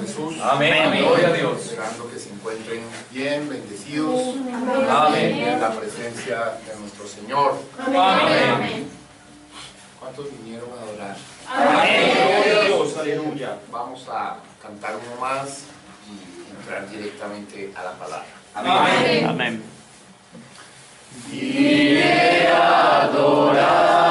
Jesús. Amén. Gloria a Dios. Esperando que se encuentren bien, bendecidos. Amén. En la presencia de nuestro Señor. Amén. ¿Cuántos vinieron a adorar? Amén. Gloria a Dios. Aleluya. Vamos a cantar uno más y entrar directamente a la palabra. Amén. Amén. Vine a adorar.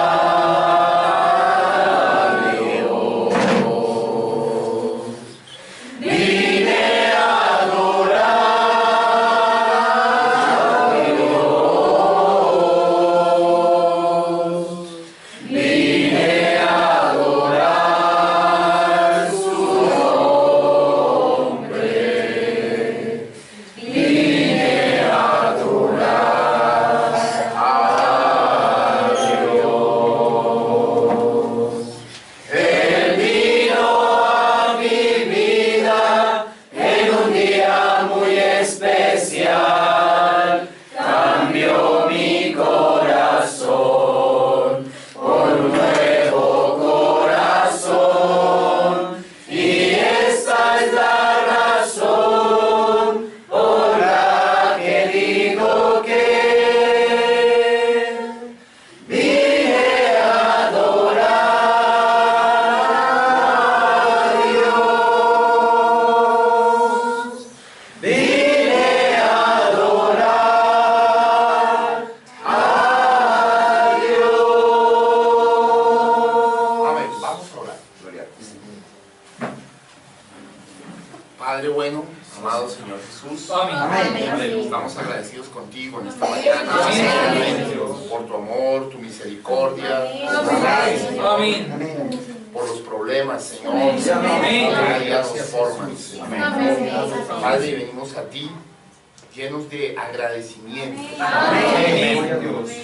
Padre bueno, amado Señor Jesús, estamos agradecidos contigo en esta mañana por tu amor, tu misericordia, por los problemas, Señor, cada día nos forman, Señor. Padre, venimos a ti llenos de agradecimiento,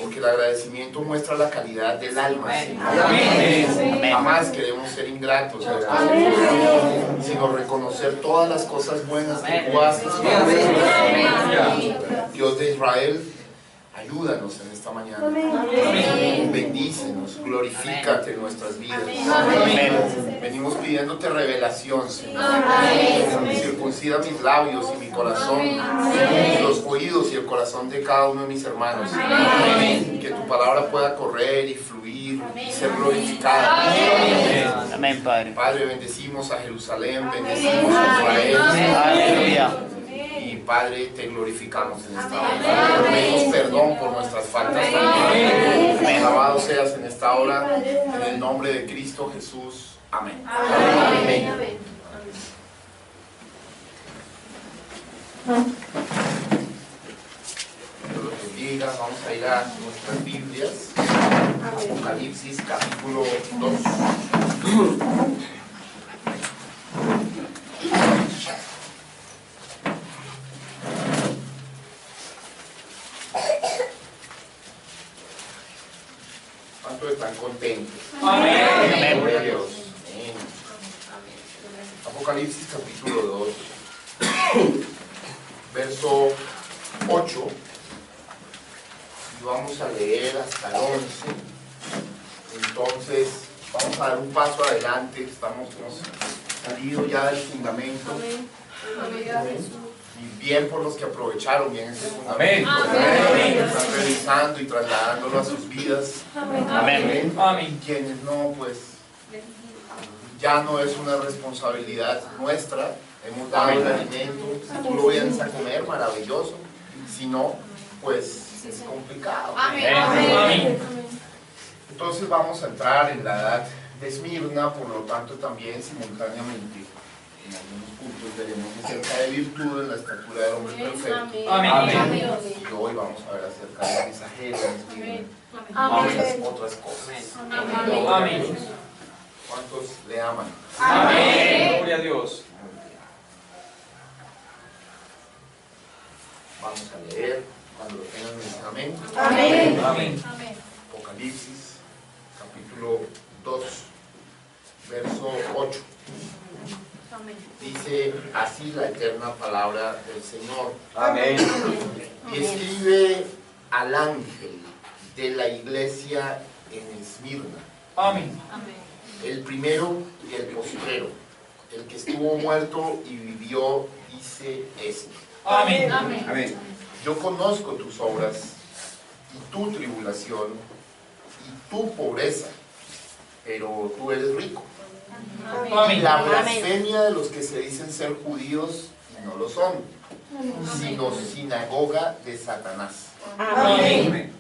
porque el agradecimiento muestra la calidad del alma, Señor. Jamás queremos ser ingratos, sino reconocer todas las cosas buenas que tú haces. Dios de Israel, ayúdanos en esta mañana. Bendícenos, glorifícate en nuestras vidas. Venimos pidiéndote revelación, Señor. Circuncida mis labios y mi corazón, los oídos y el corazón de cada uno de mis hermanos. Que tu palabra pueda correr y fluir y ser glorificada. Amén, Padre. Padre, bendecimos a Jerusalén, bendecimos a Israel. Aleluya. Y Padre, te glorificamos en esta hora. Pedimos perdón por nuestras faltas también. Alabado seas en esta hora, en el nombre de Cristo Jesús. Amén. Amén. Dios los bendiga. Vamos a ir a nuestras Biblias. Apocalipsis capítulo 2. ¿Cuántos están contentos? Amén. Gloria a Dios. Amén. Apocalipsis capítulo 2, verso 8. Y vamos a leer hasta el 11. Entonces, vamos a dar un paso adelante. Hemos salido ya del fundamento. Y bien por los que aprovecharon bien ese fundamento. Están revisando y trasladándolo a sus vidas. Amén. Amén. Quienes no, pues ya no es una responsabilidad nuestra. Hemos dado el alimento. Si tú lo vienes a comer, maravilloso. Si no, pues es complicado. Amén. Entonces vamos a entrar en la edad de Esmirna, por lo tanto también simultáneamente en algunos puntos veremos acerca de virtud en la estatura del hombre perfecto. Amén. Y hoy vamos a ver acerca de la mensajera de Esmirna. Muchas otras cosas. Amén. ¿Cuántos le aman? Amén. Gloria a Dios. Vamos a leer cuando lo tengan en amén. Amén. Apocalipsis capítulo 2, verso 8. Dice así la eterna palabra del Señor. Amén. Y escribe al ángel de la iglesia en Esmirna, Amén. el primero y el postrero, el que estuvo muerto y vivió, dice esto: Amén. Amén. yo conozco tus obras y tu tribulación y tu pobreza, pero tú eres rico. Y Amén. la blasfemia de los que se dicen ser judíos y no lo son, sino sinagoga de Satanás. Amén.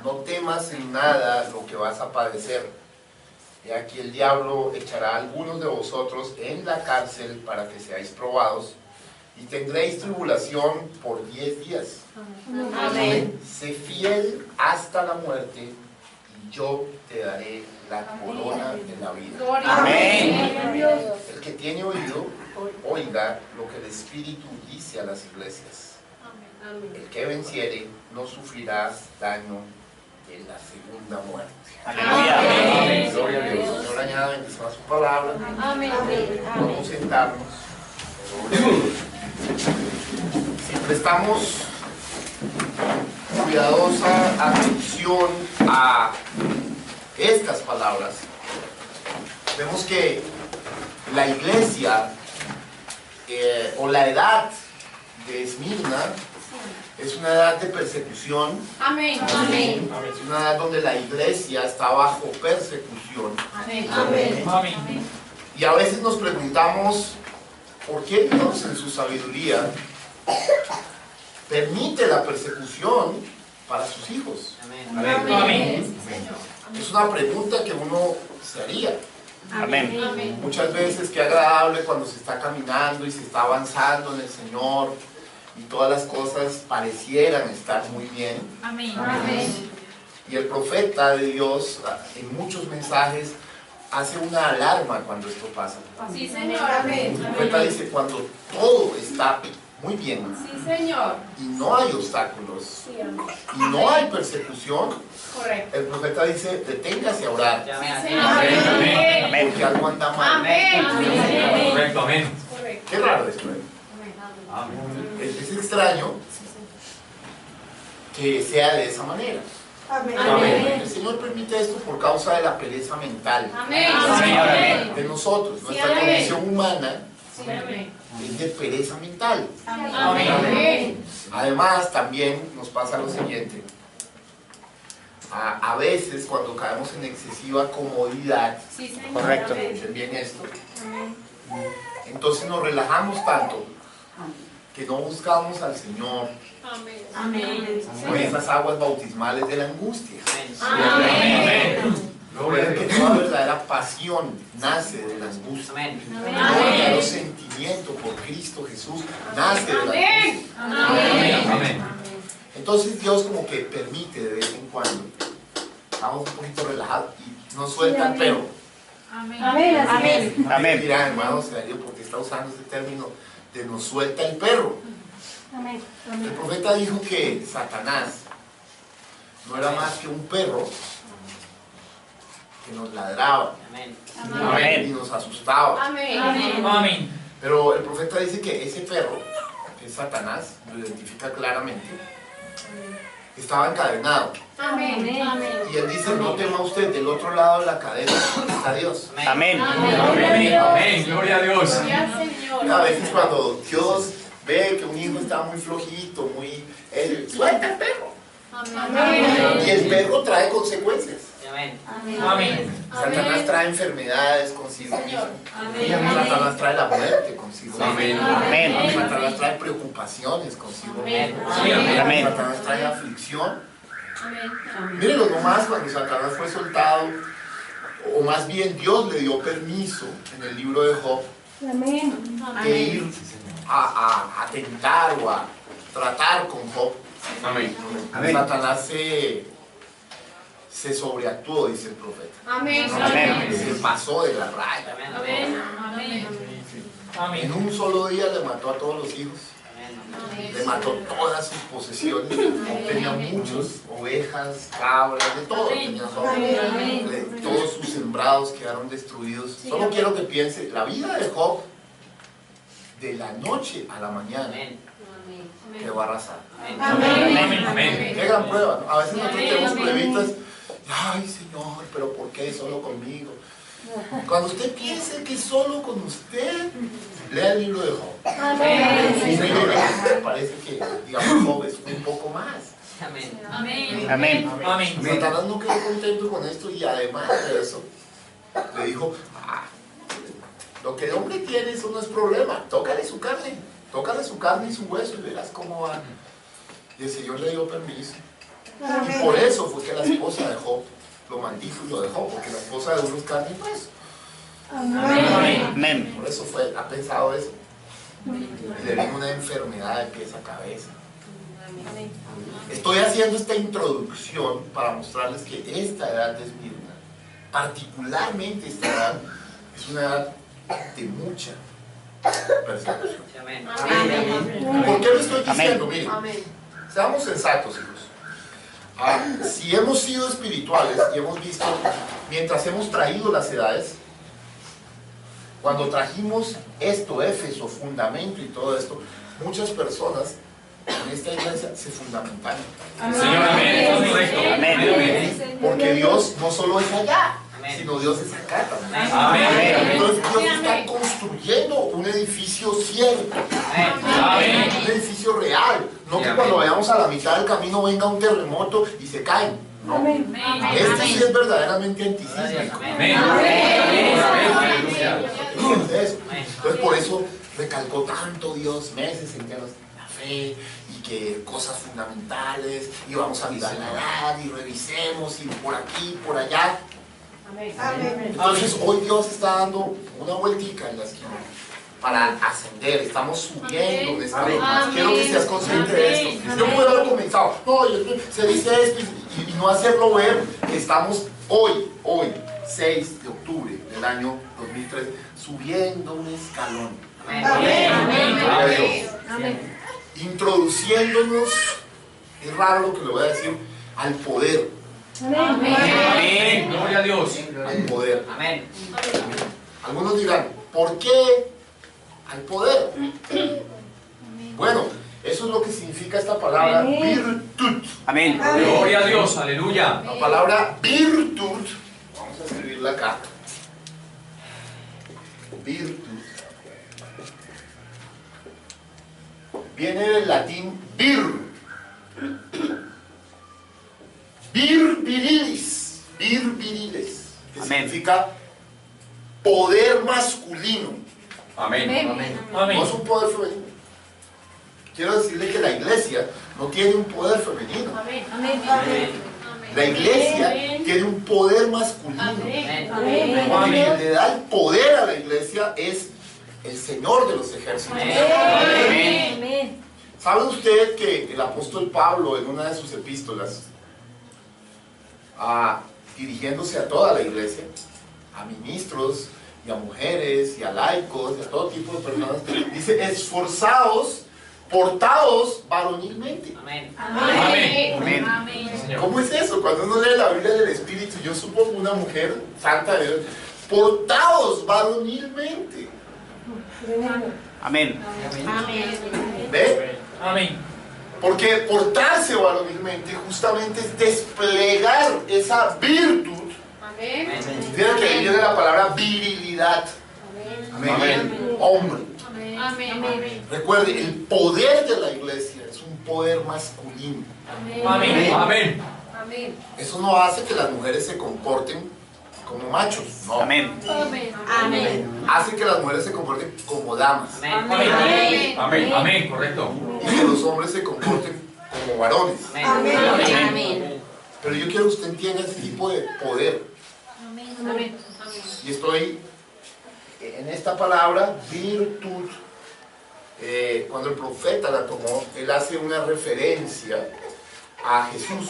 No temas en nada lo que vas a padecer. He aquí el diablo echará a algunos de vosotros en la cárcel para que seáis probados, y tendréis tribulación por 10 días. Amén. Sé fiel hasta la muerte, y yo te daré la corona de la vida. Amén. El que tiene oído, oiga lo que el Espíritu dice a las iglesias. El que venciere no sufrirá daño en la segunda muerte. Aleluya. Gloria a Dios. Señor, añada bendición a su palabra. Amén. Vamos a sentarnos. Si prestamos cuidadosa atención a estas palabras, vemos que la iglesia o la edad de Esmirna es una edad de persecución. Amén. Es una edad donde la iglesia está bajo persecución. Amén. Amén. Y a veces nos preguntamos por qué Dios en su sabiduría permite la persecución para sus hijos. Amén. Es una pregunta que uno se haría. Amén. Muchas veces qué agradable cuando se está caminando y se está avanzando en el Señor y todas las cosas parecieran estar muy bien. Amén. Y el profeta de Dios en muchos mensajes hace una alarma cuando esto pasa. Sí, Señor. El Amén. profeta dice cuando todo está muy bien Sí, Señor. y no hay obstáculos y no hay persecución, Correcto. el profeta dice deténgase a orar Sí, Señor. Amén. porque algo anda mal. Amén. Correcto. Amén. Correcto. Qué raro esto, ¿eh? Es extraño que sea de esa manera. Amén. El Señor permite esto por causa de la pereza mental Amén. de nosotros. Sí, Nuestra amén. condición humana Sí, amén. es de pereza mental. Amén. Además, también nos pasa lo siguiente. A veces, cuando caemos en excesiva comodidad, Sí, Señor. Correcto. Amén. escuchen bien esto, entonces nos relajamos tanto que no buscamos al Señor Amén. con esas aguas bautismales de la angustia. Amén. Recuerden que toda verdadera pasión nace de la angustia. Todo verdadero sentimiento por Cristo Jesús nace de la angustia. Amén. Entonces Dios como que permite de vez en cuando, estamos un poquito relajados y nos suelta el perro. Amén. Dirán, hermano Sergio, ¿por qué está usando este término de nos suelta el perro? El profeta dijo que Satanás no era más que un perro que nos ladraba Amén. y nos asustaba. Amén. Pero el profeta dice que ese perro, que es Satanás, lo identifica claramente, estaba encadenado. Y él dice, no tema usted, del otro lado de la cadena está Dios. Amén. Amén. Gloria a Dios. A veces cuando Dios ve que un hijo está muy flojito, él suelta el perro. Y el perro trae consecuencias. Amén. Satanás trae enfermedades consigo mismo. Satanás trae la muerte consigo mismo. Amén. Satanás trae preocupaciones consigo mismo. Amén. Satanás trae aflicción. Mírenlo nomás cuando Satanás fue soltado, o más bien Dios le dio permiso en el libro de Job de ir a tentar o a tratar con Job. Amén. Satanás se sobreactuó, dice el profeta. Amén. Se pasó de la raya. Amén. En un solo día le mató a todos los hijos. Le mató todas sus posesiones. Tenía muchas ovejas, cabras, de todo. Tenía todos sus sembrados quedaron destruidos. Solo quiero que piense, la vida de Job, de la noche a la mañana, quedó arrasada. Amén. Qué gran prueba, ¿no? A veces nosotros tenemos pruebitas. Ay, Señor, pero ¿por qué solo conmigo? Cuando usted piense que es solo con usted, lea el libro de Job. Amén. Parece que, digamos, Job es un poco más. Amén. Amén. Amén. Satanás no quedó contento con esto y además de eso, le dijo, lo que el hombre tiene, eso no es problema, tócale su carne y su hueso y verás cómo va. Y el Señor le dio permiso. Y por eso fue que la esposa de Job lo maldijo y lo dejó, porque la esposa de uno es carne y hueso. Amén. Por eso ha pensado eso. Y le vino una enfermedad de pies a cabeza. Estoy haciendo esta introducción para mostrarles que esta edad de Esmirna, particularmente esta edad, es una edad de mucha persecución. ¿Por qué lo estoy diciendo? Miren, seamos sensatos, hijos. Si hemos sido espirituales y hemos visto, mientras hemos traído las edades, cuando trajimos esto, Éfeso, fundamento y todo esto, muchas personas en esta iglesia se fundamentaron. Señor, amén. Correcto. Amén. Porque Dios no solo es allá, sino Dios es acá también. Amén. Entonces Dios está construyendo un edificio cierto, Amén. un edificio real. No que cuando vayamos a la mitad del camino venga un terremoto y se caen. No. Este sí es verdaderamente antisísmico. Amén. Entonces por eso recalcó tanto Dios meses enteros la fe y que cosas fundamentales y vamos a mirar la edad y revisemos y por aquí, por allá. Entonces hoy Dios está dando una vueltica en la esquina para ascender, estamos subiendo un escalón más. Quiero que seas consciente de esto. Yo puedo haber comenzado, no, se dice esto y no hacerlo ver que estamos hoy, 6 de octubre del año 2013, subiendo un escalón. Introduciéndonos, es raro lo que le voy a decir, al poder. Amén. Gloria a Dios. Al poder. Amén. Algunos dirán, ¿por qué al poder? Bueno, eso es lo que significa esta palabra virtud. Amén. Gloria a Dios. Aleluya. La palabra virtud, vamos a escribirla acá. Virtud. Viene del latín vir. Vir virilis. Vir viriles. Que Amén. significa poder masculino. Amén. No es un poder femenino. Quiero decirle que la iglesia no tiene un poder femenino. La iglesia tiene un poder masculino. Porque quien le da el poder a la iglesia es el Señor de los ejércitos. ¿Sabe usted que el apóstol Pablo en una de sus epístolas, dirigiéndose a toda la iglesia, a ministros y a mujeres y a laicos y a todo tipo de personas, dice, esforzaos, portaos varonilmente? Amén. ¿Cómo es eso? Cuando uno lee la Biblia del Espíritu, yo supongo una mujer santa de Dios, portaos varonilmente. Amén. ¿Ve? Amén. Porque portarse varonilmente justamente es desplegar esa virtud. Fíjate que ahí viene la palabra virilidad. Amén. Hombre. Recuerde, el poder de la iglesia es un poder masculino. Amén. Amén. Eso no hace que las mujeres se comporten como machos, no. Amén. Hace que las mujeres se comporten como damas. Amén. Amén. Correcto. Y que los hombres se comporten como varones. Pero yo quiero que usted entienda ese tipo de poder. Y estoy en esta palabra, virtud. Cuando el profeta la tomó, él hace una referencia a Jesús.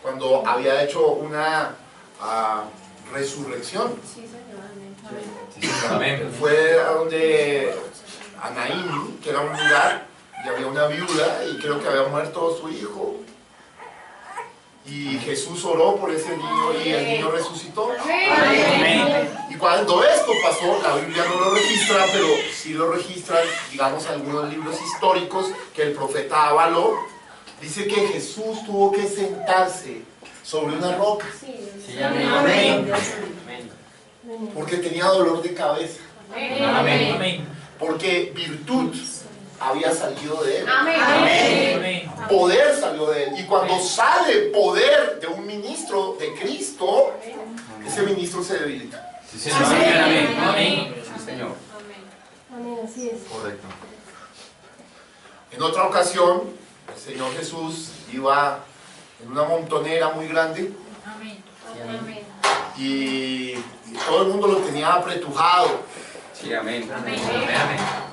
Cuando había hecho una resurrección. Amén. Fue a donde a Naín, que era un lugar, y había una viuda, y creo que había muerto su hijo. Y Jesús oró por ese niño y el niño resucitó. Amén. Y cuando esto pasó, la Biblia no lo registra, pero sí lo registran, digamos, algunos libros históricos que el profeta avaló. Dice que Jesús tuvo que sentarse sobre una roca. Amén. Porque tenía dolor de cabeza. Amén. Amén. Porque virtud había salido de él. Amén. Poder salió de él. Y cuando sale poder de un ministro de Cristo, ese ministro se debilita. Sí, Señor. Amén. Amén. Sí, Señor. Amén, así es. Correcto. En otra ocasión, el Señor Jesús iba en una montonera muy grande Amén. y todo el mundo lo tenía apretujado. Sí, amén. Amén.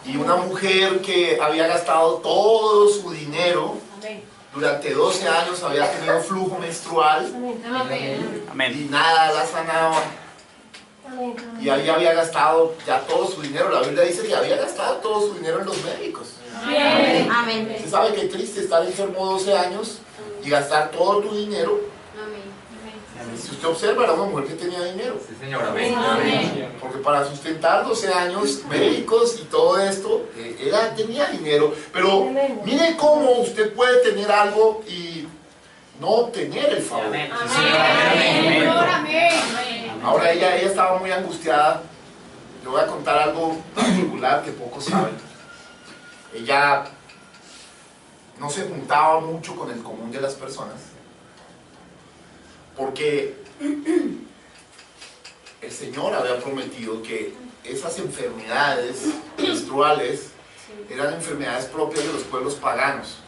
Y una mujer que había gastado todo su dinero, Amén. durante 12 años había tenido flujo menstrual Amén. Amén. y nada la sanaba. Y ahí había gastado ya todo su dinero. La Biblia dice que había gastado todo su dinero en los médicos. Amén. Usted sabe que es triste estar enfermo 12 años y gastar todo tu dinero. Si usted observa, era una mujer que tenía dinero. Sí, Señor. Amén. Porque para sustentar 12 años, médicos y todo esto, ella tenía dinero. Pero mire cómo usted puede tener algo y no obtener el favor. Ahora ella estaba muy angustiada. Le voy a contar algo particular que pocos saben. Ella no se juntaba mucho con el común de las personas, porque el Señor había prometido que esas enfermedades menstruales eran enfermedades propias de los pueblos paganos.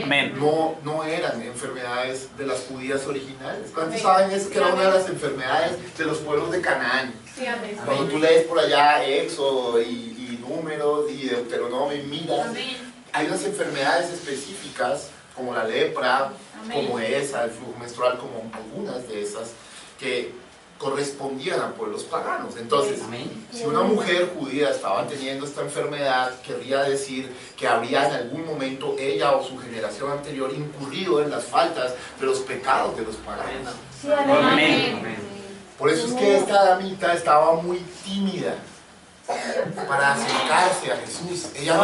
Amén. No eran enfermedades de las judías originales. ¿Cuántos saben eso? Que era una de las enfermedades de los pueblos de Canaán. Cuando tú lees por allá Éxodo y Números y Deuteronomio y miras, hay unas enfermedades específicas como la lepra, como esa, el flujo menstrual, como algunas de esas que correspondían a pueblos paganos. Entonces, si una mujer judía estaba teniendo esta enfermedad, querría decir que habría en algún momento ella o su generación anterior incurrido en las faltas de los pecados de los paganos. Amén. Por eso es que esta damita estaba muy tímida para acercarse a Jesús. Ella,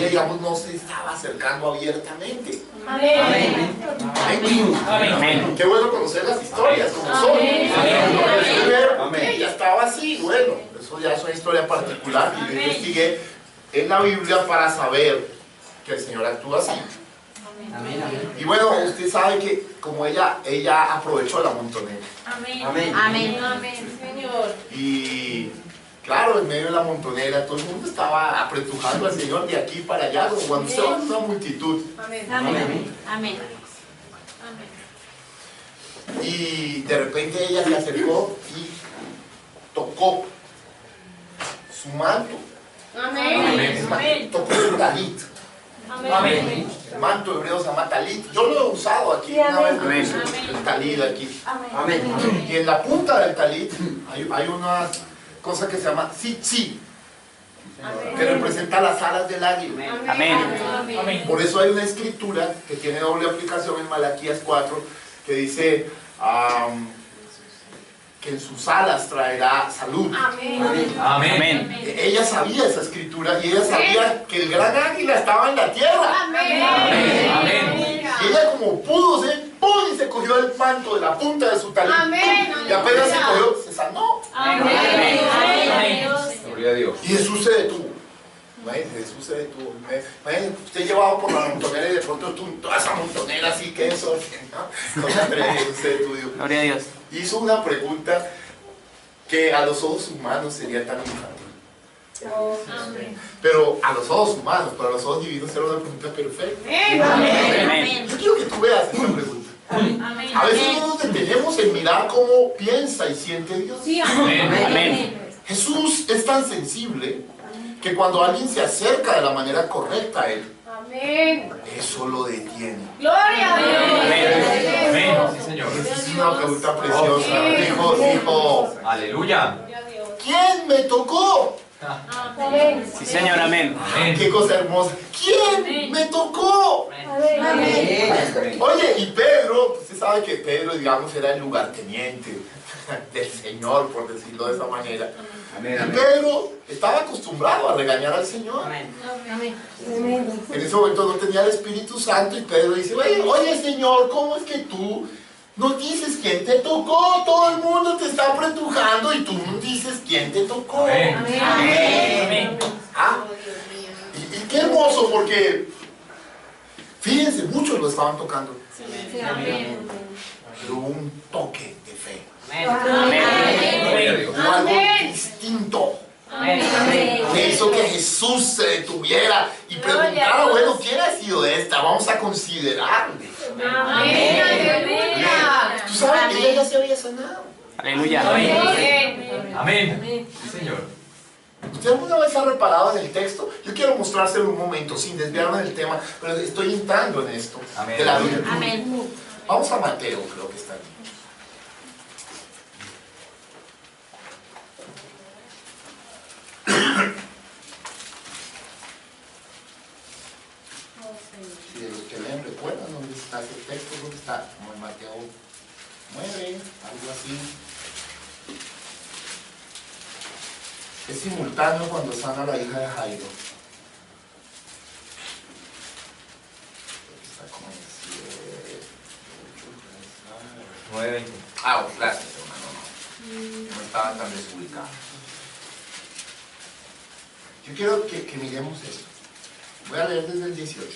digamos, no se estaba acercando abiertamente. Amén. Amén. Qué bueno conocer las historias como son. Ella estaba así. Bueno, eso ya es una historia particular que yo investigué en la Biblia para saber que el Señor actúa así. Y bueno, usted sabe que como ella aprovechó la montonera. Amén, Señor. Y claro, en medio de la montonera todo el mundo estaba apretujando al Señor de aquí para allá, como cuando usted va en una multitud. Amén. Y de repente ella se acercó y tocó su manto. Amén. Tocó el talit. Amén. El manto hebreo se llama talit. Yo lo he usado aquí una vez. Amén. El talit aquí. Y en la punta del talit hay una cosa que se llama tzitzit, que representa las alas del águila. Amén. Por eso hay una escritura que tiene doble aplicación en Malaquías 4 que dice que en sus alas traerá salud. Amén. Ella sabía esa escritura y ella sabía que el gran águila estaba en la tierra. Y ella como pudo, ¡pum! Y se cogió el manto de la punta de su talit. Y apenas se cogió, se sanó. Gloria a Dios. Y Jesús se detuvo. Imagínense, Jesús se detuvo. Imagínense, usted llevado por la montonera y de pronto toda esa montonera así que eso, ¿no? Jesús se detuvo. Gloria a Dios. Hizo una pregunta que a los ojos humanos sería tan infantil. Pero a los ojos humanos, para los ojos divinos era una pregunta perfecta. Amén. Yo quiero que tú veas esta pregunta. A veces no nos detenemos en mirar cómo piensa y siente Dios. Amén. Jesús es tan sensible que cuando alguien se acerca de la manera correcta a Él, eso lo detiene. Gloria a Dios. Amén. Sí, Señor. Esa es una pregunta preciosa. Dijo, Aleluya. ¿quién me tocó? Sí, Señor. Amén. Qué cosa hermosa. ¿Quién me tocó? Oye, y Pedro, usted sabe que Pedro, digamos, era el lugarteniente del Señor, por decirlo de esa manera. Y Pedro estaba acostumbrado a regañar al Señor. En ese momento no tenía el Espíritu Santo y Pedro dice, oye Señor, ¿cómo es que tú No dices quién te tocó, todo el mundo te está apretujando y tú no dices quién te tocó. Amén. Amén. ¿Ah? Y qué hermoso, porque fíjense, muchos lo estaban tocando, Amén. pero hubo un toque de fe, Gloria a Dios. hubo algo distinto que hizo que Jesús se detuviera y preguntara, bueno, ¿quién ha sido esta? Vamos a considerarle. Amén. Aleluya. Tú sabes que ella ya se había sanado. Aleluya. Amén. Sí, Señor. ¿Usted alguna vez ha reparado en el texto? Yo quiero mostrárselo un momento, sin desviarme del tema, pero estoy entrando en esto, Amén. de la virtud. Amén. Vamos a Mateo, creo que está aquí. Si de los que leen recuerdan dónde está ese texto, dónde está, como en Mateo 9, algo así. Es simultáneo cuando sana a la hija de Jairo. Está como en 7, 9:20. Ah, gracias, hermano. No estaba tan desubicado. Yo quiero que miremos esto. Voy a leer desde el 18.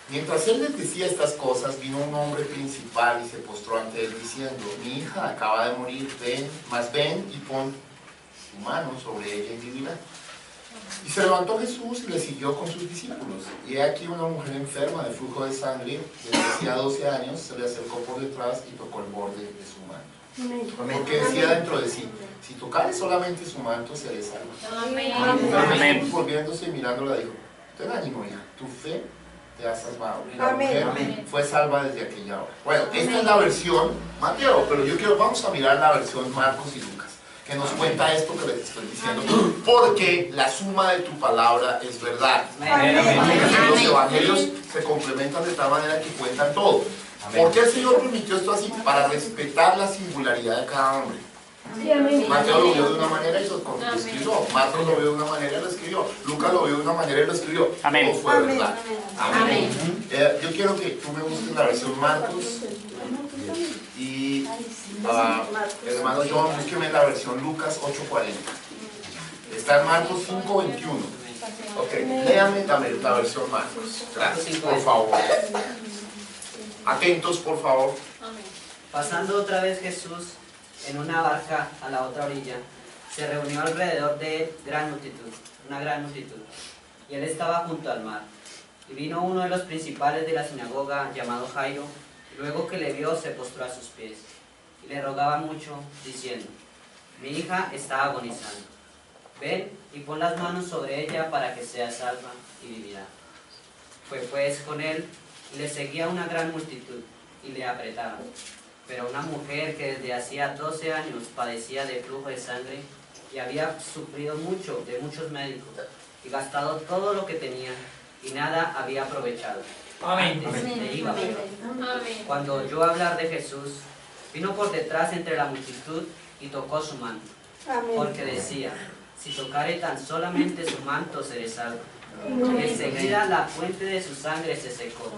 Mientras él les decía estas cosas, vino un hombre principal y se postró ante él diciendo: mi hija acaba de morir, ven y pon tu mano sobre ella y vivirá. Y se levantó Jesús y le siguió con sus discípulos. Y he aquí una mujer enferma de flujo de sangre, desde hacía 12 años, se le acercó por detrás y tocó el borde de su manto. Porque decía dentro de sí: si tocare solamente su manto, seré salva. Amén. Amén. Volviéndose y mirándola, dijo: ten ánimo, hija, tu fe te ha salvado. Y la mujer fue salva desde aquella hora. Bueno, esta es la versión Mateo, pero vamos a mirar la versión Marcos y Lucas, que nos cuenta esto que les estoy diciendo, porque la suma de tu palabra es verdad. Los evangelios se complementan de tal manera que cuentan todo. ¿Por qué el Señor permitió esto así? Para respetar la singularidad de cada hombre. Mateo lo vio de una manera y lo escribió. Marcos lo vio de una manera y lo escribió. Lucas lo vio de una manera y lo escribió. Amén. Todo fue verdad. Amén. Yo quiero que tú me busques la versión Marcos y hermano John, búsqueme la versión Lucas 8:40. Está en Marcos 5:21. Ok, léame la versión Marcos. Gracias, por favor. Atentos, por favor. Pasando otra vez Jesús en una barca a la otra orilla, se reunió alrededor de él una gran multitud, y él estaba junto al mar. Y vino uno de los principales de la sinagoga, llamado Jairo, y luego que le vio se postró a sus pies, y le rogaba mucho, diciendo: mi hija está agonizando. Ven y pon las manos sobre ella para que sea salva y vivirá. Fue pues con él, y le seguía una gran multitud, y le apretaban. Pero una mujer que desde hacía 12 años padecía de flujo de sangre y había sufrido mucho de muchos médicos y gastado todo lo que tenía y nada había aprovechado. Amén. Antes le iba peor. Amén. Cuando oyó hablar de Jesús, vino por detrás entre la multitud y tocó su manto, porque decía: si tocare tan solamente su manto, seré salvo. Y enseguida la fuente de su sangre se secó,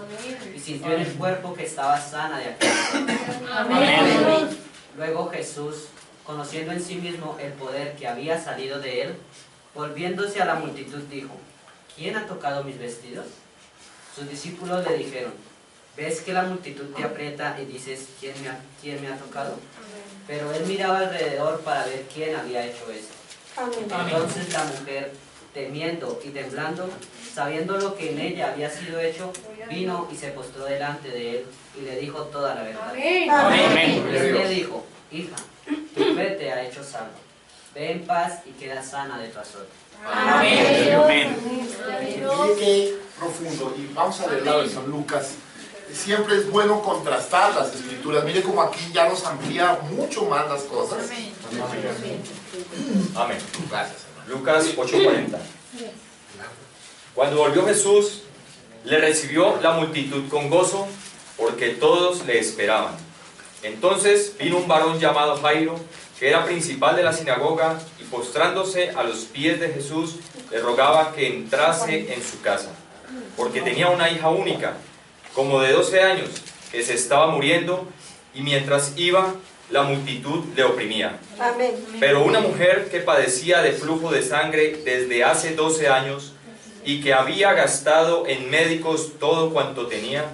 y sintió en el cuerpo que estaba sana de aquel. Amén. Luego Jesús, conociendo en sí mismo el poder que había salido de él, volviéndose a la multitud dijo: ¿quién ha tocado mis vestidos? Sus discípulos le dijeron: ¿ves que la multitud te aprieta y dices: ¿quién me ha tocado? Pero él miraba alrededor para ver quién había hecho eso. Entonces la mujer, temiendo y temblando, sabiendo lo que en ella había sido hecho, vino y se postró delante de él y le dijo toda la verdad. Amén. Y él le dijo: hija, tu fe te ha hecho salva. Ve en paz y queda sana de tu azote. Amén. Amén. Mire qué profundo. Y vamos a leer la versión Lucas. Siempre es bueno contrastar las escrituras. Mire como aquí ya nos amplía mucho más las cosas. Amén. Gracias, hermano. Lucas 8:40. Cuando volvió Jesús, le recibió la multitud con gozo, porque todos le esperaban. Entonces vino un varón llamado Jairo, que era principal de la sinagoga, y postrándose a los pies de Jesús, le rogaba que entrase en su casa, porque tenía una hija única, como de 12 años, que se estaba muriendo, y mientras iba, la multitud le oprimía. Amén. Pero una mujer que padecía de flujo de sangre desde hace 12 años y que había gastado en médicos todo cuanto tenía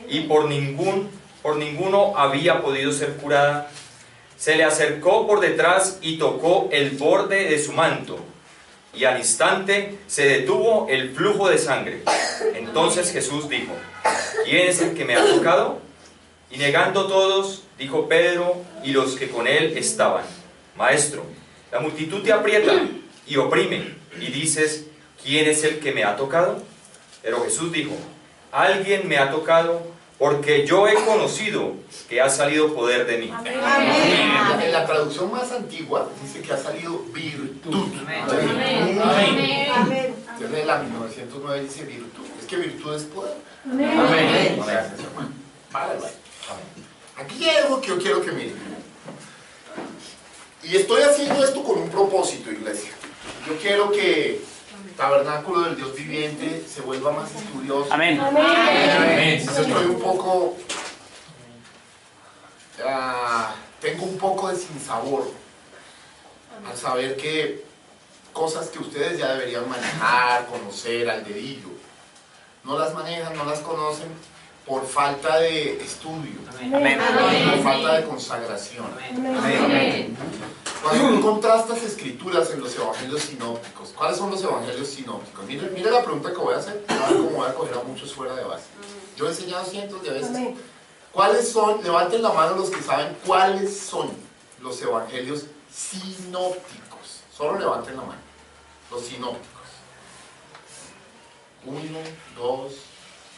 y por ninguno había podido ser curada, se le acercó por detrás y tocó el borde de su manto, y al instante se detuvo el flujo de sangre. Entonces Jesús dijo: ¿quién es el que me ha tocado? Y negando todos, dijo Pedro y los que con él estaban: Maestro, la multitud te aprieta y oprime, y dices: ¿quién es el que me ha tocado? Pero Jesús dijo: alguien me ha tocado, porque yo he conocido que ha salido poder de mí. En la traducción más antigua dice que ha salido virtud. Amén. Entonces la 1909 dice virtud. Es que virtud es poder. Amén. Gracias, hermano. Aquí hay algo que yo quiero que miren. Y estoy haciendo esto con un propósito, iglesia. Yo quiero que Tabernáculo del Dios Viviente se vuelva más estudioso. Amén. Estoy un poco... tengo un poco de sinsabor al saber que cosas que ustedes ya deberían manejar, conocer al dedillo, no las manejan, no las conocen por falta de estudio, Amén. por falta de consagración. Amén. Cuando tú contrastas escrituras en los evangelios sinópticos, ¿cuáles son los evangelios sinópticos? Mire la pregunta que voy a hacer, a ver cómo voy a coger a muchos fuera de base. Yo he enseñado cientos de veces. ¿Cuáles son? Levanten la mano los que saben cuáles son los evangelios sinópticos. Solo levanten la mano. Los sinópticos. 1, 2,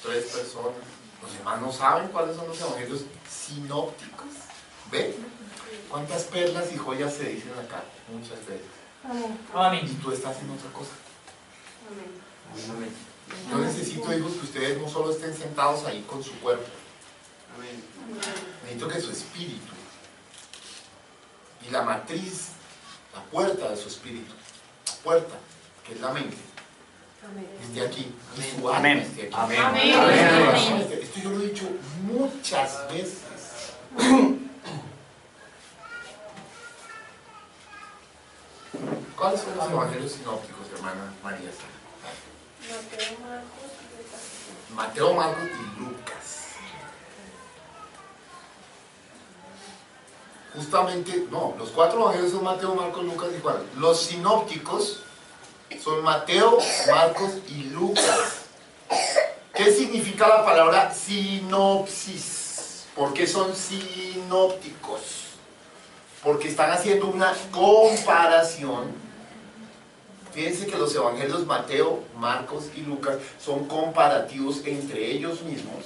3 personas. Los demás no saben cuáles son los evangelios sinópticos. ¿Ve? ¿Cuántas perlas y joyas se dicen acá? Muchas veces. Y tú estás en otra cosa. Yo necesito, hijos, que ustedes no solo estén sentados ahí con su cuerpo. Necesito que su espíritu y la matriz, la puerta de su espíritu, la puerta, que es la mente, esté aquí. Y su alma esté aquí. Amén. Esto yo lo he dicho muchas veces. ¿Cuáles son los evangelios sinópticos, hermana María? Mateo, Marcos y Lucas. Justamente, no, los 4 evangelios son Mateo, Marcos, Lucas y Juan. Los sinópticos son Mateo, Marcos y Lucas. ¿Qué significa la palabra sinopsis? ¿Por qué son sinópticos? Porque están haciendo una comparación. Fíjense que los evangelios Mateo, Marcos y Lucas son comparativos entre ellos mismos.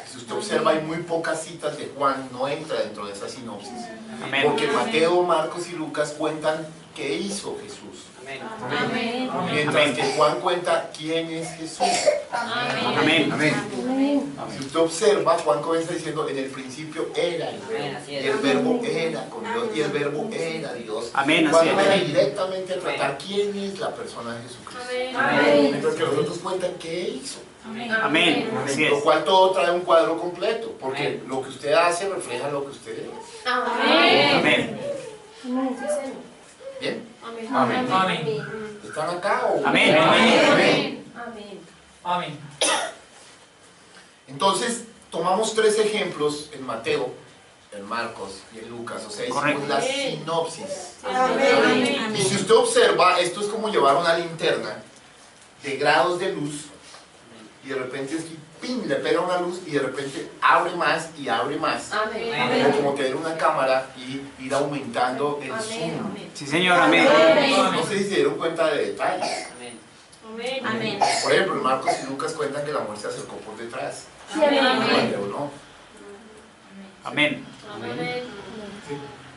Si usted observa, hay muy pocas citas de Juan, no entra dentro de esa sinopsis. Amén. Porque Mateo, Marcos y Lucas cuentan qué hizo Jesús. Amén. Mientras que Juan cuenta quién es Jesús. Amén. Si usted observa, Juan comienza diciendo: en el principio era el verbo, y el verbo era con Dios, y el verbo era Dios. Amén, Juan así va es. directamente a tratar quién es la persona de Jesucristo. Amén. Mientras que los otros cuentan qué hizo. Amén. Así Lo es. cual todo trae un cuadro completo, porque lo que usted hace refleja lo que usted es. Amén. Amén. ¿Bien? Amén. ¿Están acá o...? Amén. Amén. Entonces, tomamos 3 ejemplos en Mateo, en Marcos y en Lucas, o sea, hicimos Correcto. la sinopsis. Amén. Y si usted observa, esto es como llevar una linterna de grados de luz, y de repente es que ¡pim!, le pega una luz y de repente abre más y abre más. Amén. O como tener una cámara y ir aumentando el zoom. Sí, Señor. Amén. No sé si se dieron cuenta de detalles. Amén. Por ejemplo, en Marcos y Lucas cuentan que la muerte se acercó por detrás. Amén. Mateo no. Amén.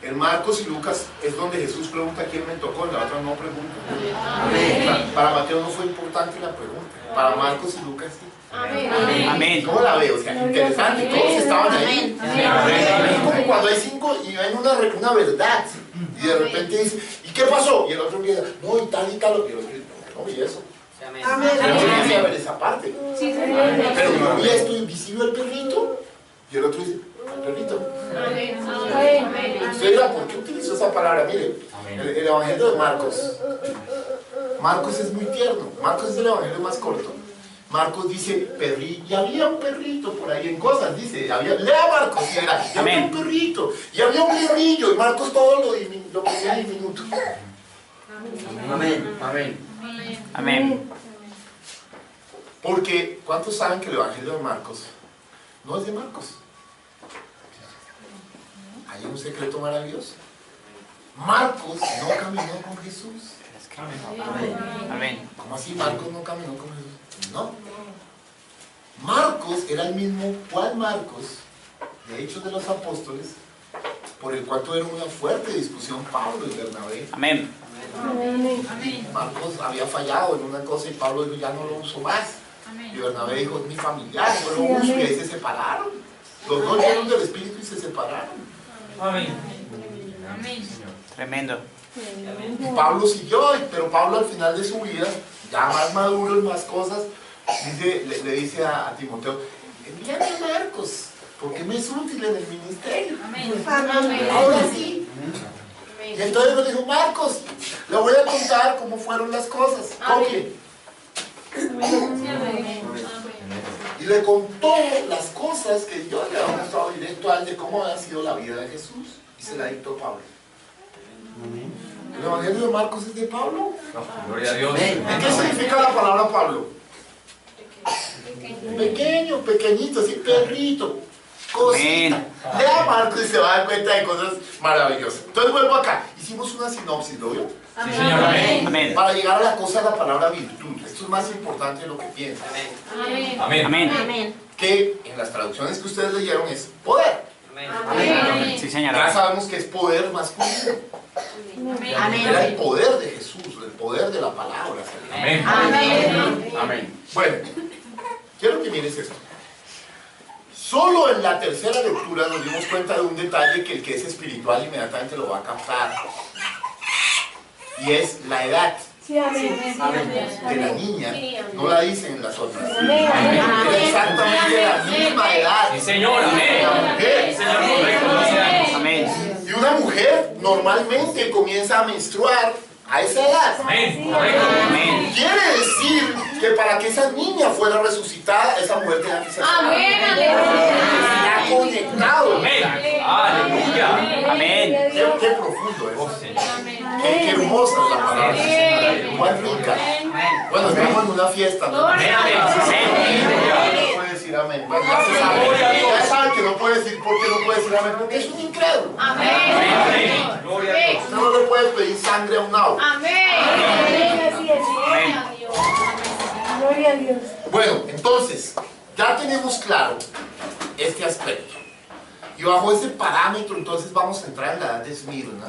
En Marcos y Lucas es donde Jesús pregunta quién me tocó, en la otra no pregunta. Para Mateo no fue importante la pregunta, para Marcos y Lucas sí. Amén. ¿Cómo la veo? O sea, interesante, todos estaban ahí. Es como cuando hay 5 y ven una verdad, y de repente dice: ¿y qué pasó? Y el otro empieza: no, y tal, y el otro dice: no, y eso. Yo quería saber esa parte. Pero no vi esto invisible el perrito. Y el otro dice: perrito. Amén. Usted dirá, ¿por qué utilizo esa palabra? Mire, el Evangelio de Marcos. Marcos es muy tierno. Marcos es el Evangelio más corto. Marcos dice, perrito, y había un perrito por ahí en cosas, dice, lea Marcos, y era, y había un perrito, y había un perrillo, y Marcos todo lo ponía diminuto. Amén. Amén. Amén. Porque, ¿cuántos saben que el Evangelio de Marcos no es de Marcos? Hay un secreto maravilloso. Marcos no caminó con Jesús. Amén. ¿Cómo así Marcos no caminó con Jesús? No. Marcos era el mismo Juan Marcos, de Hechos de los Apóstoles, por el cual tuvieron una fuerte discusión Pablo y Bernabé. Amén. Marcos había fallado en una cosa y Pablo dijo, ya no lo uso más. Y Bernabé dijo, es mi familiar, yo lo uso, y ahí se separaron. Los dos llenos del Espíritu y se separaron. Tremendo. Y Pablo siguió, pero Pablo al final de su vida, ya más maduro en más cosas, le dice a Timoteo, envíame a Marcos, porque me es útil en el ministerio. Ahora sí. Y entonces me dijo, Marcos, le voy a contar cómo fueron las cosas. Copie. Y le contó las cosas que yo le había mostrado directo a él de cómo había sido la vida de Jesús. Y se la dictó Pablo. ¿El Evangelio de Marcos es de Pablo? Gloria a Dios. ¿Qué significa la palabra Pablo? Pequeño, pequeñito, así, perrito, cosita. Lea Marcos y se va a dar cuenta de cosas maravillosas. Entonces vuelvo acá. Hicimos una sinopsis, ¿lo vio? Sí, señor. Amén. Amén. Para llegar a la cosa de la palabra virtud. Esto es más importante de lo que piensan. Amén. Amén. Que en las traducciones que ustedes leyeron es poder. Sí, Ya señora. sabemos que es poder masculino. Era el poder de Jesús, el poder de la palabra. Amén. Amén. Bueno, quiero que mires esto. Solo en la tercera lectura nos dimos cuenta de un detalle que el que es espiritual inmediatamente lo va a captar. Y es la edad de la niña. No la dicen en las otras. Era exactamente la misma edad. Sí, señor. Amén. La mujer. Señor, correcto. 12 años. Amén. Y una mujer normalmente comienza a menstruar a esa edad. Amén. Correcto. Amén. Quiere decir que para que esa niña fuera resucitada, esa mujer tenía que ser sana. Está conectado. Amén. Aleluya. Amén. Qué profundo es. Oh, Señor. Qué hermosa es la palabra. Cuán rica. Bueno, estamos en una fiesta, ¿no? Amén. No puede decir amén. Bueno, ya se sabe. Ya saben que no puede decir por qué no puede decir amén, porque es un incrédulo. Amén. Gloria a Dios. Usted no le puede pedir sangre a un agua. Gloria a Dios. Bueno, entonces, ya tenemos claro este aspecto. Y bajo ese parámetro, entonces vamos a entrar en la edad de Esmirna,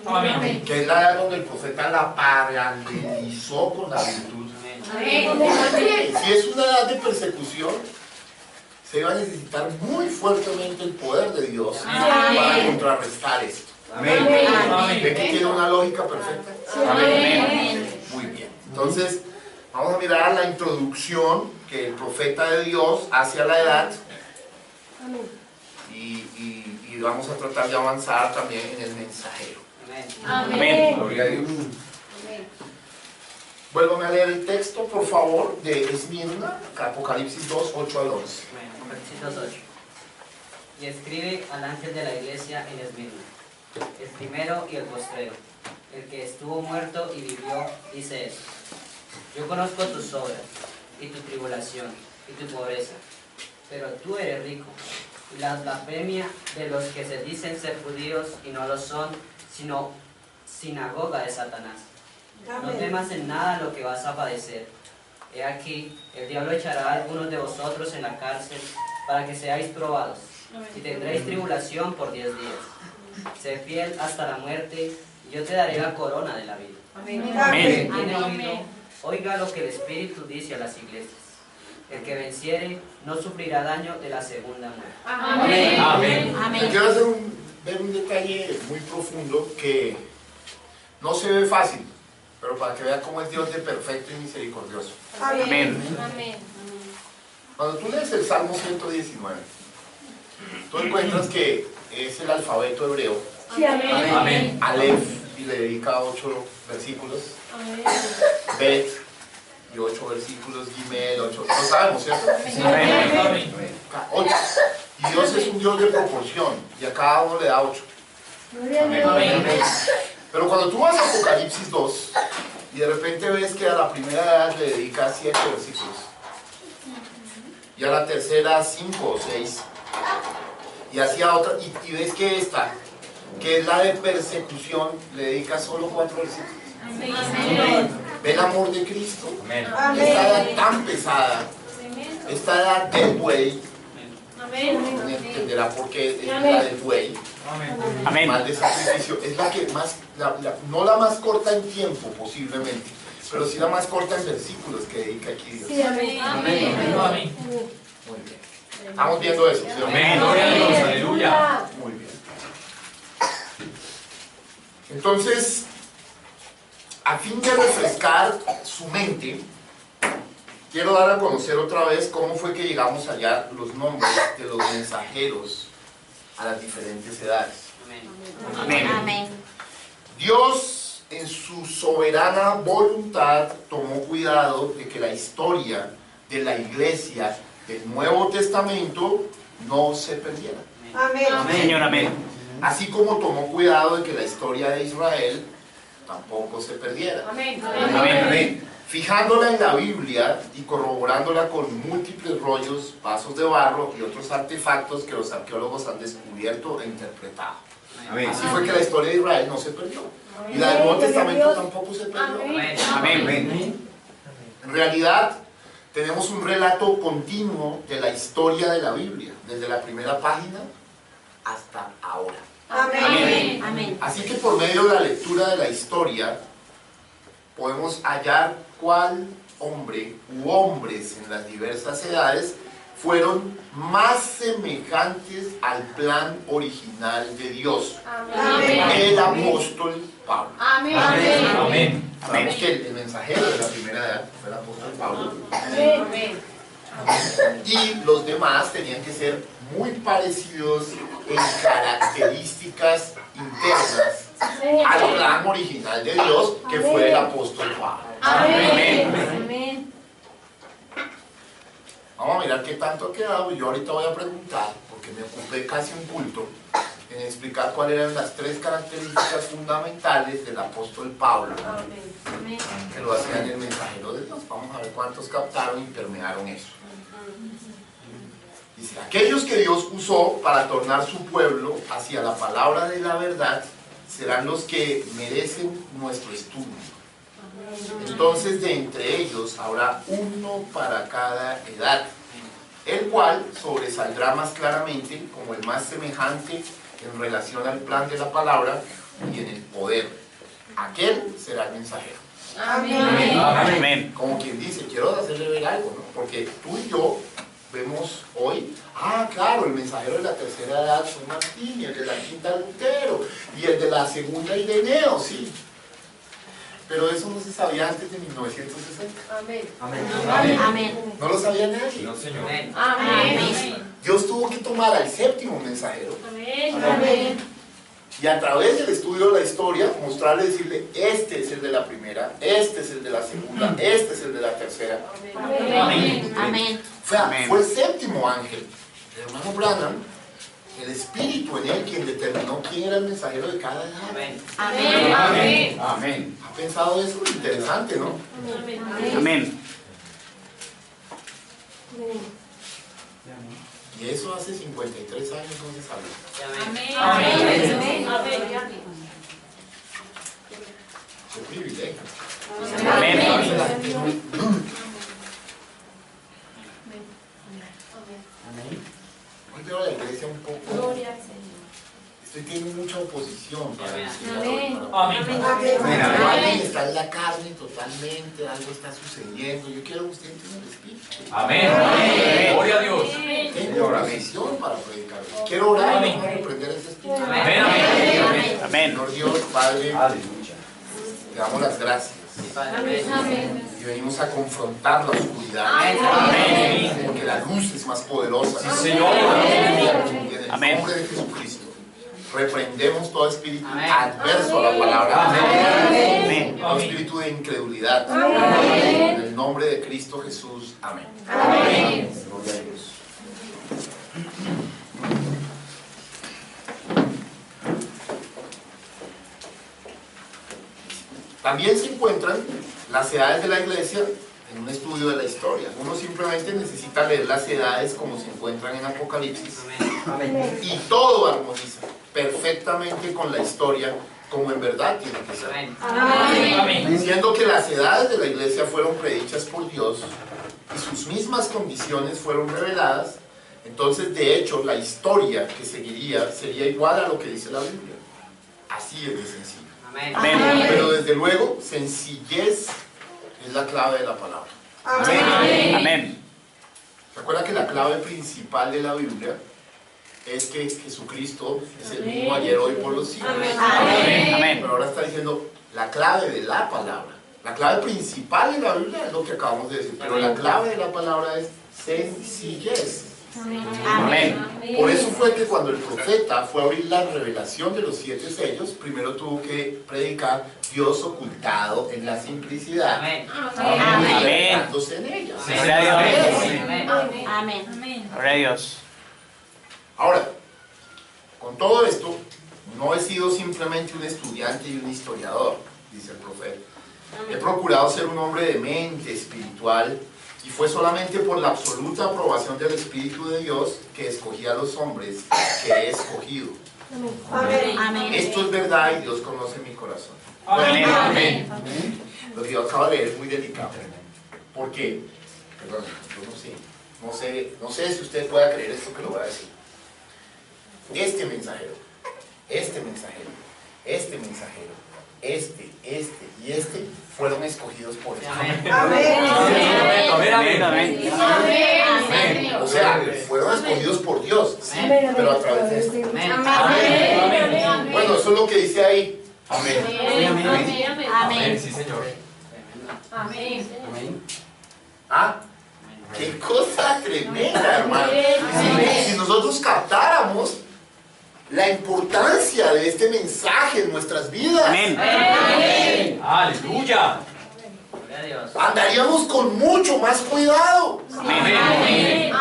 Amén. que es la edad donde el profeta la paralelizó con la virtud. Si es una edad de persecución, se va a necesitar muy fuertemente el poder de Dios para contrarrestar esto. ¿Ve que tiene una lógica perfecta? Muy bien. Entonces, vamos a mirar la introducción que el profeta de Dios hace a la edad. Y vamos a tratar de avanzar también en el mensajero. Amén. Gloria a Dios. Vuélvame a leer el texto, por favor, de Esmirna, Apocalipsis 2, 8 al 11. Versículos 8. Y escribe al ángel de la iglesia en Esmirna, el primero y el postrero, el que estuvo muerto y vivió, dice esto: Yo conozco tus obras, y tu tribulación, y tu pobreza, pero tú eres rico, y la blasfemia de los que se dicen ser judíos y no lo son, sino sinagoga de Satanás. No temas en nada lo que vas a padecer. He aquí, el diablo echará a algunos de vosotros en la cárcel para que seáis probados, y tendréis tribulación por 10 días. Sé fiel hasta la muerte, y yo te daré la corona de la vida. Amén. El que tiene oído, oiga lo que el Espíritu dice a las iglesias. El que venciere no sufrirá daño de la segunda muerte. Amén. Quiero ver un detalle muy profundo que no se ve fácil, pero para que vea cómo es Dios de perfecto y misericordioso. Amén. Cuando tú lees el Salmo 119, Tú encuentras que es el alfabeto hebreo, Sí, amén. Amén. Aleph, y le dedica 8 versículos, Amén. Bet, y 8 versículos, Gimel, 8, lo sabemos, ¿cierto? Amén. 8. Y Dios es un Dios de proporción, y a cada uno le da 8. Gloria a Dios. Pero cuando tú vas a Apocalipsis 2, y de repente ves que a la primera edad le dedica 7 versículos, y a la tercera 5 o 6, y así a otra, y ves que esta, que es la de persecución, le dedica solo 4 versículos. Amén. Ve el amor de Cristo. Amén. Esta edad tan pesada, esta edad del buey, Amén. entenderá por qué es la del buey, Amén. más de sacrificio, es la que más, no la más corta en tiempo posiblemente, pero sí la más corta en versículos que dedica aquí Dios. Sí, amén. Amén. Muy bien. Estamos viendo eso, ¿sí? Amén. Gloria a Dios. Aleluya. Muy bien. Entonces, a fin de refrescar su mente, quiero dar a conocer otra vez cómo fue que llegamos a hallar los nombres de los mensajeros a las diferentes edades. Amén. Dios, en su soberana voluntad, tomó cuidado de que la historia de la iglesia del Nuevo Testamento no se perdiera. Señor, amén. Así como tomó cuidado de que la historia de Israel tampoco se perdiera. Amén. Amén. Fijándola en la Biblia y corroborándola con múltiples rollos, vasos de barro y otros artefactos que los arqueólogos han descubierto e interpretado. Así fue que la historia de Israel no se perdió. Y la del Nuevo Testamento tampoco se perdió. Amén. En realidad, tenemos un relato continuo de la historia de la Biblia, desde la primera página hasta ahora. Amén. Así que por medio de la lectura de la historia, podemos hallar cuál hombre u hombres en las diversas edades fueron más semejantes al plan original de Dios. El apóstol Pablo. Amén. Sabemos que el mensajero de la primera edad fue el apóstol Pablo. Amén. Y los demás tenían que ser muy parecidos en características internas al plan original de Dios, que fue el apóstol Pablo. Amén. Vamos a mirar qué tanto ha quedado. Yo ahorita voy a preguntar, porque me ocupé casi un culto en explicar cuáles eran las 3 características fundamentales del apóstol Pablo, que lo hacían el mensajero de Dios. Vamos a ver cuántos captaron y permearon eso. Dice, aquellos que Dios usó para tornar su pueblo hacia la palabra de la verdad serán los que merecen nuestro estudio. Entonces de entre ellos habrá uno para cada edad, el cual sobresaldrá más claramente como el más semejante en relación al plan de la palabra y en el poder. Aquel será el mensajero. Amén. Como quien dice, quiero hacerle ver algo, ¿no? Porque tú y yo vemos hoy, claro, el mensajero de la tercera edad fue Martín, y el de la quinta Lutero, y el de la segunda Ireneo, sí. Pero eso no se sabía antes de 1960. Amén. No lo sabía nadie. No, Señor. Amén. Dios tuvo que tomar al séptimo mensajero Amén. y a través del estudio de la historia mostrarle, decirle, este es el de la primera, este es el de la segunda, este es el de la tercera. Amén. Fue el séptimo ángel, el hermano Branham, el espíritu en él quien determinó quién era el mensajero de cada edad. Amén. ¿Ha pensado eso? Interesante, ¿no? Amén. Y eso hace 53 años no se sabía. Qué privilegio. Hoy veo a la iglesia un poco... Estoy teniendo mucha oposición para decir Cuando alguien está en la carne totalmente, algo está sucediendo. Yo quiero que usted entienda el espíritu. Amén. Gloria a Dios. Tengo oposición para predicar. Quiero orar y vamos a reprender ese espíritu. Amén. Señor Dios, Padre, te damos las gracias. Amén. Y venimos a confrontar la oscuridad. Amén. Porque la luz es más poderosa. Sí, Señor. Y en el Amén. nombre de Jesucristo, reprendemos todo espíritu Amén. adverso a la palabra. Amén. Todo espíritu de incredulidad. En el nombre de Cristo Jesús. Amén. Gloria a Dios. También se encuentran las edades de la iglesia en un estudio de la historia. Uno simplemente necesita leer las edades como se encuentran en Apocalipsis. Y todo armoniza perfectamente con la historia como en verdad tiene que ser. Siendo que las edades de la iglesia fueron predichas por Dios y sus mismas condiciones fueron reveladas, entonces de hecho la historia que seguiría sería igual a lo que dice la Biblia. Así es de sencillo. Amén. Pero desde luego, sencillez es la clave de la palabra. Amén. ¿Se acuerda que la clave principal de la Biblia es que Jesucristo es el mismo ayer, hoy, por los siglos? Amén. Pero ahora está diciendo la clave de la palabra. La clave principal de la Biblia es lo que acabamos de decir, pero la clave de la palabra es sencillez. Amén. Por eso fue que cuando el profeta fue a abrir la revelación de los 7 sellos, primero tuvo que predicar Dios ocultado en la simplicidad, adenantrándose en ella. Gloria a Dios. Amén. Gloria a Dios. Ahora, con todo esto, no he sido simplemente un estudiante y un historiador, dice el profeta. He procurado ser un hombre de mente espiritual y fue solamente por la absoluta aprobación del Espíritu de Dios que escogí a los hombres que he escogido. Amén. Esto es verdad y Dios conoce mi corazón. Amén. Lo que yo acabo de leer es muy delicado. ¿Por qué? Perdón, yo no sé si usted pueda creer esto que lo voy a decir. Este mensajero, y este fueron escogidos por Dios. O sea, fueron escogidos por Dios, sí, pero a través de esto. Bueno, eso es lo que dice ahí. Amén. Amén. Sí, Señor. ¿Ah? ¡Qué cosa tremenda, hermano! Si nosotros captáramos la importancia de este mensaje en nuestras vidas, Amén. Aleluya. andaríamos con mucho más cuidado. Amén.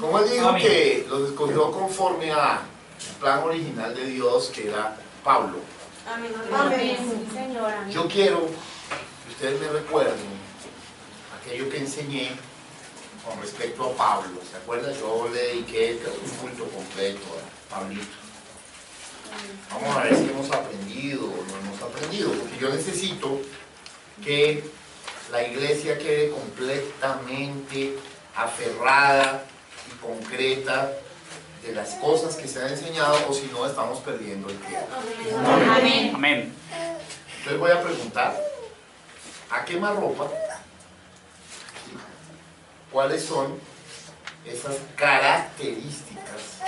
Como él dijo que los escogió conforme al plan original de Dios, que era Pablo. Yo quiero que ustedes me recuerden aquello que enseñé con respecto a Pablo. ¿Se acuerdan? Yo le dediqué un culto completo a Pablito. Vamos a ver si hemos aprendido o no hemos aprendido, porque yo necesito que la iglesia quede completamente aferrada y concreta de las cosas que se han enseñado, o si no estamos perdiendo el tiempo. Amén. Amén. Entonces voy a preguntar, ¿a quemarropa? ¿Cuáles son esas características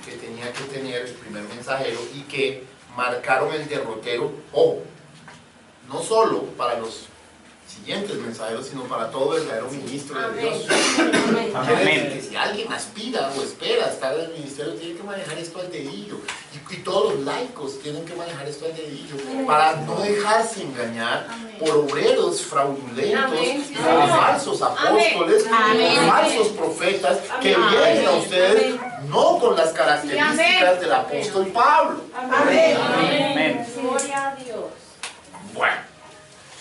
que tenía que tener el primer mensajero y que marcaron el derrotero? Ojo, no solo para los siguientes mensajeros, sino para todo verdadero ministro de Dios. Quiere decir que si alguien aspira o espera estar en el ministerio, tiene que manejar esto al dedillo. Y todos los laicos tienen que manejar esto al dedillo para no dejarse engañar por obreros fraudulentos, por falsos apóstoles, por falsos profetas que vienen a ustedes no con las características del apóstol Pablo. Amén. Gloria a Dios. Bueno,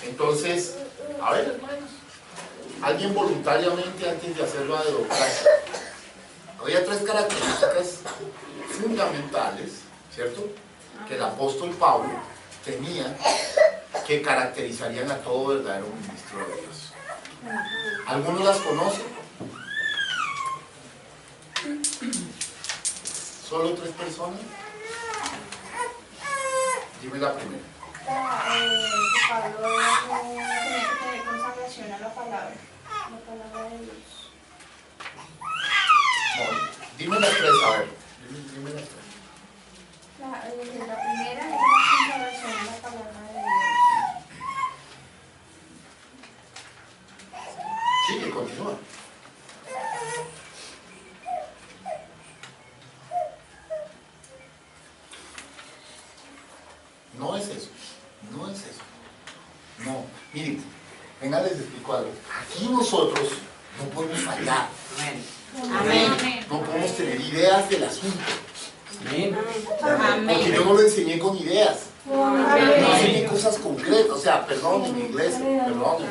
entonces, a ver, hermanos, alguien voluntariamente antes de hacerlo a adoptarse. Había 3 características fundamentales, ¿cierto?, que el apóstol Pablo tenía, que caracterizarían a todo verdadero ministro de Dios. ¿Algunos las conocen? ¿Solo 3 personas? Dime la primera. Pablo tenía que tener consagración a la palabra de Dios. No, dime las 3, a ver. Dime las 3. La primera es la consagración a la palabra de Dios. Sigue, continúa. No es eso, no es eso. No, miren, venga, les explico algo. Aquí nosotros no podemos fallar. Amén. No podemos tener ideas del asunto. Amén. Porque yo no lo enseñé con ideas. No enseñé cosas concretas. O sea, perdón, mi inglés, perdón.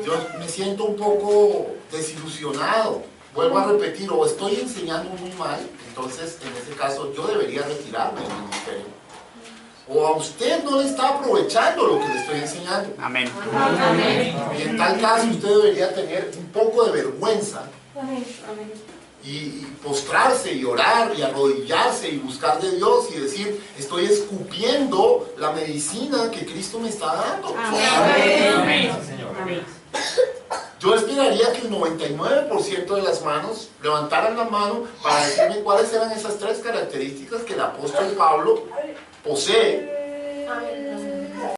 Yo me siento un poco desilusionado. Vuelvo a repetir, o estoy enseñando muy mal, entonces en ese caso yo debería retirarme del ministerio. O a usted no le está aprovechando lo que le estoy enseñando. Amén. Y en tal caso usted debería tener un poco de vergüenza y postrarse y orar y arrodillarse y buscar de Dios y decir, estoy escupiendo la medicina que Cristo me está dando. Amén. Yo esperaría que el 99% de las manos levantaran la mano para decirme cuáles eran esas tres características que el apóstol Pablo posee